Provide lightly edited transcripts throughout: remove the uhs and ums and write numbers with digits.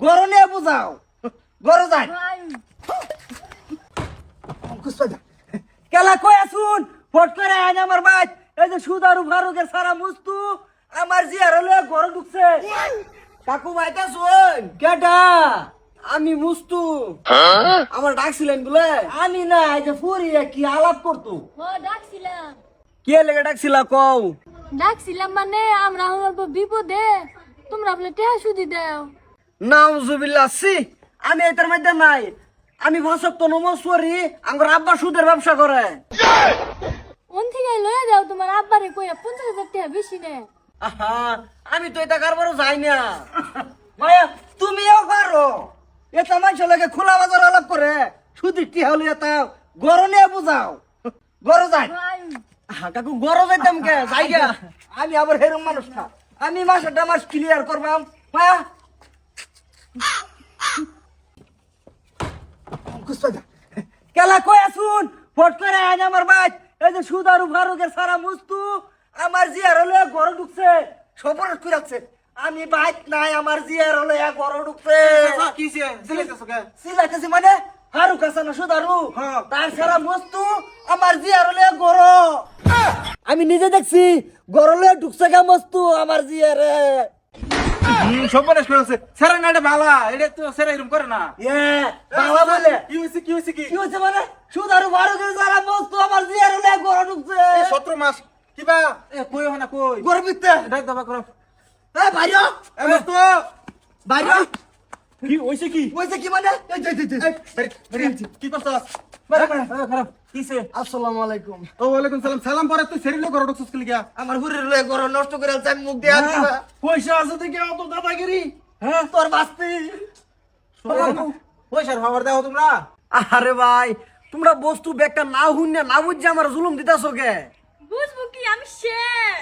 গরু নিয়ে বুঝাও গরু যায় কেলা কই আসুন ফট করে আইন আমার ভাই এই যে সুদারু ফারুকের সারা মুস্তু আমার জিয়ার হলে গরু ঢুকছে কাকু ভাইটা শুন কেডা আমি মুস্তু আমার ডাকছিলেন বলে আমি না এই যে ফুরিয়ে কি আলাপ করতো ও ডাকছিলাম কে লেগে ডাকছিলা কও ডাকছিলাম মানে আমরা অল্প বিপদে তোমরা আপনি টেহা সুদি দাও নাউজুবিল্লাহ সি আমি এটার মধ্যে নাই আমি ভাষক তো নমস্কার করি আমার আব্বা সুদের ব্যবসা করে ওন থেকে লয়ে যাও তোমার আব্বারে কইয়া 50,000 টাকা বেশি নে আহা, আমি তো এটা কারবারও যাই না মায়া তুমিও পারো এটা মানুষ লাগে খোলা বাজার আলাপ করে শুধু কি হলে এটা গরু নিয়ে বুঝাও গরু যাই আহা, কাকু গরু যাইতাম কে যাই গা আমি আবার হেরম মানুষ না আমি মাসটা মাস ক্লিয়ার করবাম মায়া কেলা কই আসুন ফট করে আইন আমার ভাই এই যে সুদারু ফারুকের সারা মুস্তু আমার জিয়ার হলে গরু ঢুকছে সবর কইরাছে আমি বাইক নাই আমার জিয়ার হলে গরু ঢুকছে সিলাইতেছি মানে ফারুক আছে না সুদারু তার সারা মুস্তু আমার জিয়ার হলে গরু আমি নিজে দেখছি গরলে ঢুকছে গা মস্তু আমার জিয়ারে সর্বনাশ করেছে সেরা না এটা ভালা এটা তো সেরা এরকম করে না বাবা বলে কি হয়েছে কি হয়েছে কি কি হচ্ছে মানে সুদারু ফারুকের সারা মস্তু আমার জিয়ার হলে গরু ঢুকছে 17 মাস কিবা কই হয় না কই গর্বিতে ডাক দাবা করো বাইরে এ মস্ত বাইরে কি হইছে কি কইছে কি মানে কি করছস খারাপ কিছে আসসালামু আলাইকুম ও ওয়ালাইকুম সালাম সালাম পরে তুই সেরিলে করো ঢুকছস কি লিগা আমার হুরের লয়ে গরু নষ্ট করে আমি মুখ দিয়ে দিবা পয়সা আছে দেখে অত দাদাগিরি হ্যাঁ তোর বাস্তি পয়সার খবর দাও তোমরা আরে ভাই তোমরা বস্তু ব্যাগটা না হুন্নে না বুঝে আমার জুলুম দিতাছো কে বুঝবো কি আমি শেষ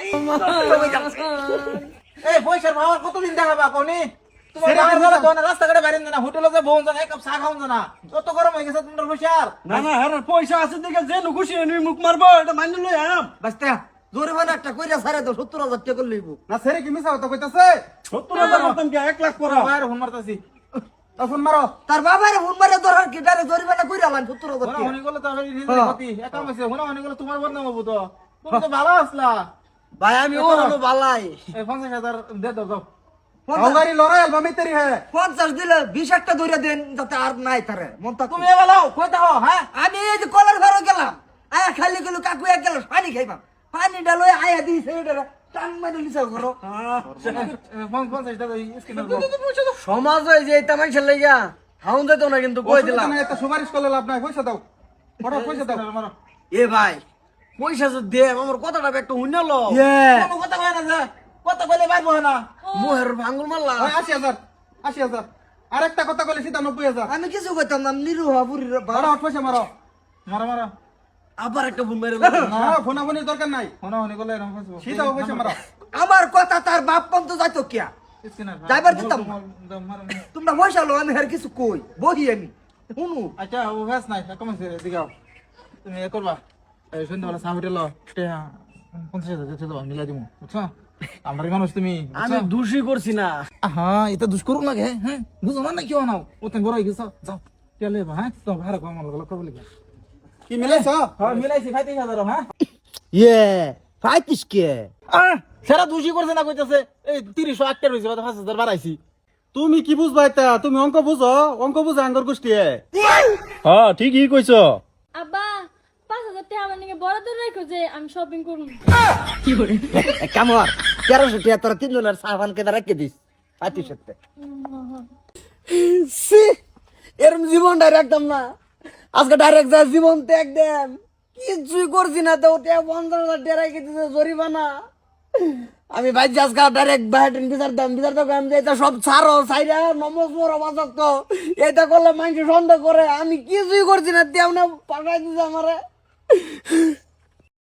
এই পয়সার খবর কতদিন দেখাবা কোনি তোমার বাবার ঘরে কোন রাস্তাঘাটে বাইরে না হোটেলে যে বউন জানা এক কাপ চা খাওন জানা কত গরম হয়ে গেছে তোমার পয়সার না না হ্যাঁ পয়সা আছে দেখে যে খুশি এনে মুখ মারবো এটা মাইনে লই আম বাস্তা জরিমানা একটা কইরা ছাড়ে তো 70,000 টাকা লইব না সেরে কি মিছা কথা কইতাছে 70,000 মতন কি 1 লাখ করা বাইরে ফোন মারতাছি ফোন মারো তার বাবার ফোন মারে ধরার কি ডারে জরিমানা কইরা লান 70,000 হোনা টাকা হনি গেলে তো আমি নিজে ক্ষতি একা হইছে হোনা হনি গেলে তোমার বদনাম হবো তো তুমি তো ভালো আসলা ভাই আমি ও হলো বালাই এই 50,000 দে দাও দাও গাড়ি লড়াই আলবা মিতেরি হ্যাঁ 50 দিলে 20 একটা ধইরা দেন যাতে আর নাই তারে মন তা তুমি এবালাও কই দাও হ্যাঁ আমি এই যে কলার ভাড়া গেলাম আয়া খালি গেল কাকু এক গেল পানি খাইবাম পানি ডালো আয়া দিছে এটা টান মারি লিসা করো 50 টাকা স্ক্যানার সমাজ হয়ে যে এটা মানুষের লাইগা হাউন যেত না কিন্তু কই দিলাম এত সুপারিশ করলে লাভ নাই পয়সা দাও বড় পয়সা দাও মারো এ ভাই পয়সা যদি দে আমার কথাটা একটা হুইনালো কোনো কথা কয় না যা কথা কইলে পারবো না মোহের ভাঙ্গুল মারলা 80,000 80,000 আরেকটা কথা কইলে সিধা 90,000 আমি কিছু কইতাম না নিরুহা বুড়ির বড় পয়সা মারো মারো মারো আবার একটা ফোন মেরে না ফোনাফোনির দরকার নাই ফোনাফোনি করলে এরকম পয়সা সিধা পয়সা মারো আমার কথা তার বাপ পন্ত যাইতো কিয়া স্ক্যানার ড্রাইভার দিতাম মারো তোমরা পয়সা লো আমি আর কিছু কই বহি আমি শুনু আচ্ছা ও ভ্যাস নাই কমেছে দিগাও তুমি এ করবা এই সন্ধ্যাবেলা চা হোটেল 50,000 দিতে দাও মিলাই দিমু বুঝছো আমার মানুষ তুমি আমি দোষী করছি না হ্যাঁ এটা দুষ করুক লাগে হ্যাঁ বুঝো না কি বানাও ও তুমি বড় হয়ে গেছো যাও চলে বা হ্যাঁ তো ভাড়া কম লাগলো কবে লিখা কি মিলাইছ হ্যাঁ মিলাইছি 35,000 হ্যাঁ ইয়ে ফাইতিস কে সেরা দোষী করছে না কইতাছে এই 30 আটটা রইছে 5,000 বাড়াইছি তুমি কি বুঝবা এটা তুমি অঙ্ক বুঝো অঙ্ক বুঝো আঙ্গর গোষ্ঠী হ্যাঁ ঠিকই কইছো আব্বা 5,000 টাকা আমার নিকে বড় ধরে রাখো যে আমি শপিং করব কামর 1300 টাকা তোরা তিনজনের সাবান কেদা রেখে দিস ফাইতিস সি এরম জীবন ডাইরেক্ট না আজকে ডাইরেক্ট যা জীবন ত্যাগ দেন কিছুই করছি না তো 50,000 টাকা রেখে দিতে জরিমানা আমি ভাই আজকে ডাইরেক্ট বাইরেন বিচার দাম আমি এটা সব ছাড়ো সাইরা নমস্কার অবাজক তো এটা করলে মানুষ সন্দেহ করে আমি কিছুই করছি না তেমন পাঠাই দিছে আমারে